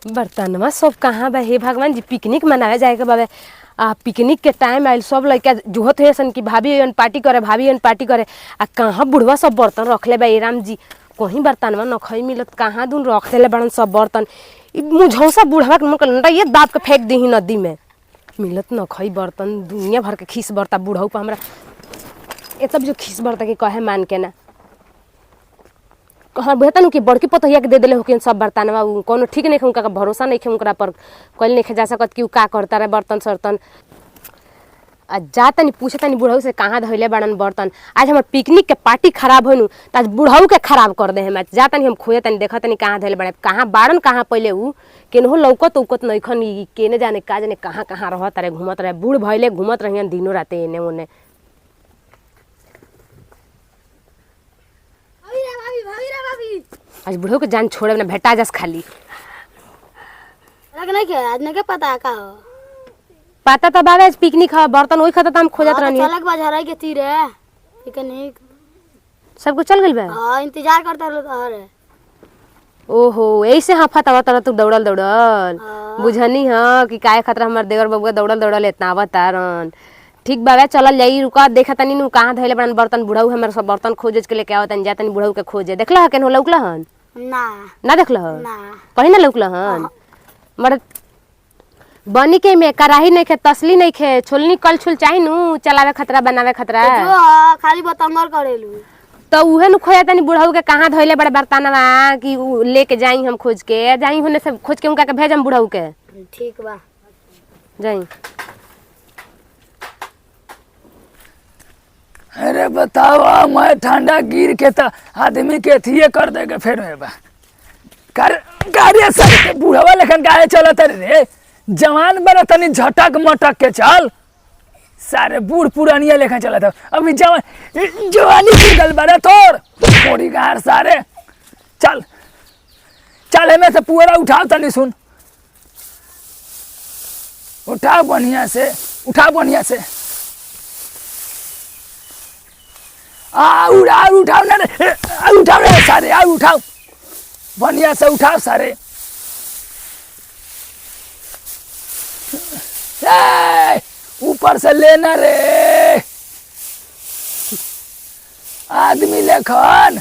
बर्तनवा सब कहाँ बा हे भगवान जी। पिकनिक मनावे जाएगा बाबे। पिकनिक के टाइम आयल सब लड़का जुहत है सन कि भाभी एन पार्टी करे, भाभी एन पार्टी करे। कहाँ बुढ़वा सब बर्तन रखले बा राम जी। कहीं बर्तनवा नखई मिलत, कहाँ दून रख देले बड़न सब बर्तन। मुझौसा बुढ़वा के मुंह ये दाब के फेंक दी नदी में। मिलत नखई बर्तन, दुनिया भर के खीस बरता बुढ़ऊ पर हमरा। ये सब जो खीस बरता के कहे मान के ना हाँ बेहतर कि बड़की पतहिया के दे दिले होकिन सब बर्तनवा। कोनो ठीक नहीं उनका भरोसा नहीं है उनकरा पर। कल नहीं जा सकत कि का करता रहे बर्तन सर्तन। जा तनी पूछे तनी बुढ़ऊ से कहाँ धैले बड़न बर्तन। आज हमार पिकनिक के पार्टी खराब होनु त आज बुढ़ऊ के खराब कर दे हम। जा तनी हम खोजे तनी देखा तनी कहाँ धैले बड़े, कहाँ बाड़न, कहाँ पहले उ केनहो लौकत उकत नइखन। केने जाने का जाने कहाँ कहाँ रहत रहे, घूमत रहे। बूढ़ भइले घूमत रहियन दिनो राते एने ओने। आज बुढ़ऊ के जान छोड़े ना भेटा जस खाली। नहीं के आज नहीं के पता का हो। पता तो बाबा आज पिकनिक है, बर्तन वही खाता हम खोजत रहनी। चलक बाजार के तीरे पिकनिक सब कुछ चल गइल बा। हां इंतजार करता रहे। ओहो ऐसे हाफा तवा तरह तू दौड़ल दौड़ल बुझनी ह कि काहे खतरा हमर देवर बबुआ दौड़ल दौड़ल इतना आवतारन। ठीक बाबा चलल जाई, रुका देखा तनी नु कहाँ धइले बड़न बर्तन। बुढ़ऊ हमर सब बर्तन खोजे के लेके आवतन। जा तनी बुढ़ऊ के खोजे। देखला केन हो लौकला हन ना देखला हन ना कहीं ना लौकला हन। मर बनी के में कराही नहीं खे, तसली नहीं खे, छोलनी कल छुल चाही नु चलावे खतरा बनावे खतरा। जो खाली बतंगर करेलू तो उहे नु खोया तनी बुढ़ऊ के कहाँ धइले बड़े बर्तनवा कि लेके जाई हम खोज के। जाई होने से खोज के उनका के भेजम बुढ़ऊ के। ठीक बा जाई। अरे बताओ मैं ठंडा गिर के तो आदमी के थिए कर देगा फिर में बा कार्य सर बुढ़वा लेखन गाय चलत रे। जवान बड़ा तनी झटक मटक के चल, सारे बूढ़ पुरानिया लेखा चलत है। अभी जवानी की गल बड़ा तोड़ थोड़ी गार सारे। चल चल हमें से पूरा उठाओ तनी सुन, उठाओ बढ़िया से, उठाओ बढ़िया से। उठाओ ना रे, उठाओ रे सारे, उठाओ बढ़िया से उठाओ सारे। ऊपर से लेना रे आदमी लेखन।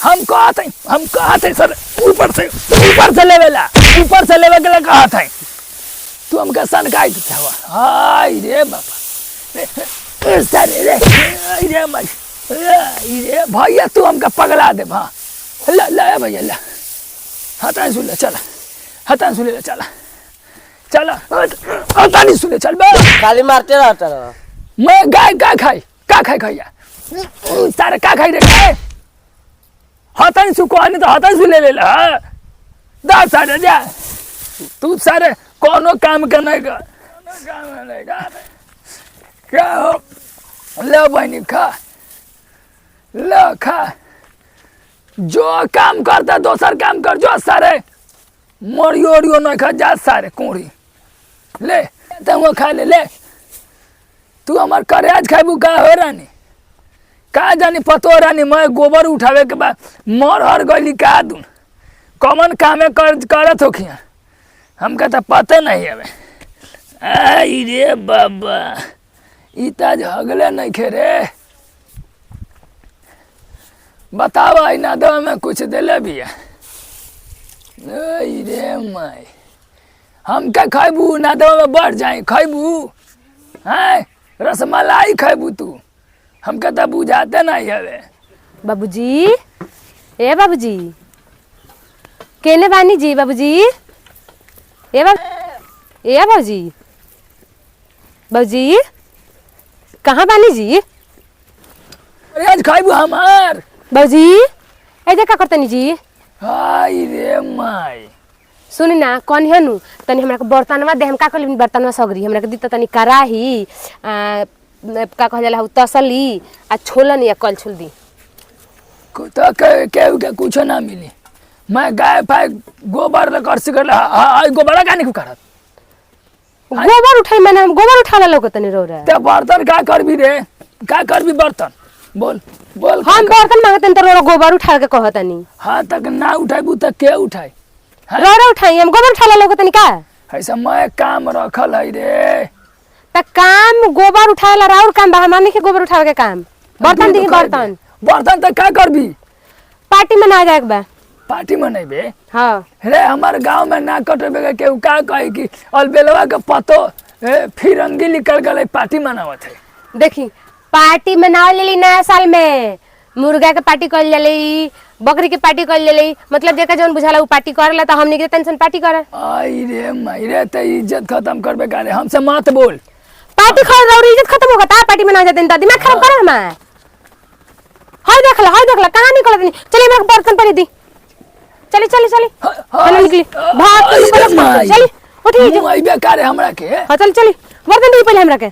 हम कहते सर ऊपर से लेवेला, ऊपर से लेवे के लिए कहत है। तू हमका सनकाई हवा। हाय रे बाबा सारे रे रे भैया तू हमका पगला दे। हाँ ला भैया ला, हता सुन ले चल, हता सुन ले चल चल, हता नहीं सुने चल बे। खाली मारते रहता रहा। मैं गाय का खाई खाइया सारे का खाई रे गाय। हता नहीं सुको नहीं तो हता सुन ले ला दा सारे जा। तू सारे कोनो काम करने का क्या हो। लो बहनी खा, लो खा। जो काम करता दोसर काम कर जो सारे। मरियो ओरियो नहीं खा जा सारे कोड़ी ले तुम खा ले। तू हमार करेज खाबू का हो रानी, का जानी पतो रानी। मैं गोबर उठावे के बाद मर हर गली का दून कौन कामे करत हो खिया हमका तो पता नहीं है। आई रे बाबा इता झगले नहीं खे रे। बताओ आई ना दवा में कुछ दिले भी है। रे माई हम क्या खाबू ना दवा में बढ़ जाए खाबू है रसमलाई खाबू तू हमका तो बुझाते नहीं है। बाबूजी ए बाबूजी केने बानी जी बाबूजी। ए बाबूजी बाबूजी कहाँ बानी जी। आज खाबू हमार बाबूजी ऐसे का करतनी जी। हाय रे माई सुनी ना कौन है नु तनी हमरा के बर्तनवा दे। हम का कहली बर्तनवा सगरी हमरा के दी तनी कराही का कह जाला तसली आ छोलन या कल छुल दी। तो के कुछ ना मिली। मैं गाय पाए गोबर कर सिकर गोबर का नहीं करत गोबर उठाई मैंने हम गोबर उठाला लोग तनी रो रहा ते बर्तन का करबी रे, का करबी बर्तन बोल बोल। हम बर्तन मांगतन तो रो गोबर उठा के कहतनी। हाँ तक ना उठाबू त के उठाई? रो उठाई हम गोबर उठाला लोग तनी का ऐसा मैं काम रखल है रे। त काम गोबर उठाला और काम बा हमारे के गोबर उठावे के काम। बर्तन दी बर्तन बर्तन त का करबी? पार्टी में ना जाए बा। पार्टी मनेबे? हां रे हमार गांव में ना कटबे के केहू का कहे कि अलबेलवा के पतो फिरंगी निकल गए पार्टी मनावत है। देखी पार्टी मनाव लेली नया साल में मुर्गा के पार्टी कर लेली, बकरी के पार्टी कर लेली, मतलब जेका जौन बुझाला उ पार्टी करेला त हमनी के टेंशन पार्टी करे। आई रे मायरे त इज्जत खत्म करबे काले हमसे मत बोल। पार्टी खा और इज्जत खत्म होगा ता पार्टी मना जाते त दिमाग खराब करे हमार। हाय देख ला कहां निकलत नहीं। चलिए मेरे को बर्तन पड़ी दी। चली चलो निकली भाग चली उठी तू आई बेकार है हमरा के। हां चली बर्तन दी पहले हमरा के।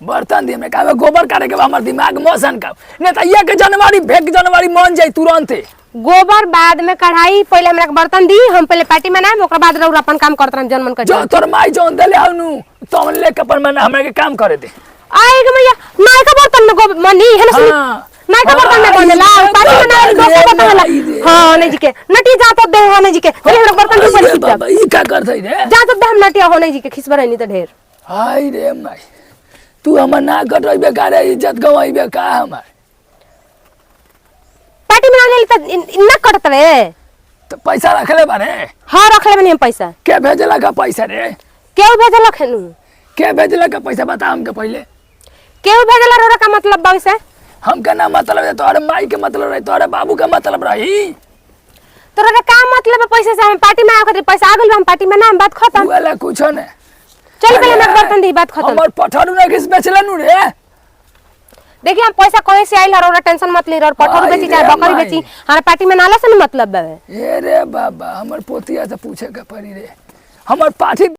बर्तन दी में का गोबर काटे के हमर दिमाग मोशन का ने त ये के जनवरी भेक जनवरी मन जाई तुरंत। गोबर बाद में कढ़ाई पहले हमरा के बर्तन दी, हम पहले पार्टी मनाएम ओकर बाद रउरा अपन काम करत रहम जन मन कर। जो तोर माई जोन देले हनु तो ले के अपन मन हमरा के काम करे दे। आए के मैया नाय का बर्तन में गोबर मनी है ना सुनी। नाय का बर्तन में बनेला पार्टी मनाए दोस्त बताला। हां नहीं जी के नटी जात दे होने जी के पहले हमरा बर्तन दी पहले चुपचाप। बाबा ई का करथै रे? जात दे हम नटिया होने जी के खिसबर नहीं त ढेर। हाय रे माई तू हमर ना कटै बेकार इज्जत गवाई बेकार हमर। पार्टी मना लेली त न कटतवे तो पैसा रखले बारे? हां रखले बनी हम पैसा। के भेजला का पैसा रे? केहू भेजला खेनु के भेजला का पैसा बता हमके पहले। केहू भेजला रोरा का मतलब बा वैसे? हमके ना मतलब है तोहरे माई के मतलब रही तोहरे बाबू का मतलब रही। तोरा का मतलब है पैसा से हम पार्टी में आके पैसा आ गइल हम पार्टी में ना हम बात खत्म। वाला कुछो ने चल पहले मैं बर्तन दी बात खत्म। हमर पठारू ना किस बेचला नु रे? देखिए हम पैसा कहीं से आइल और टेंशन मत ली और पठारू बेची चाहे बकरी बेची हमारे पार्टी में नाला से नहीं मतलब बा। ए रे बाबा हमर पोतिया से पूछे के पड़ी रे हमर पाठी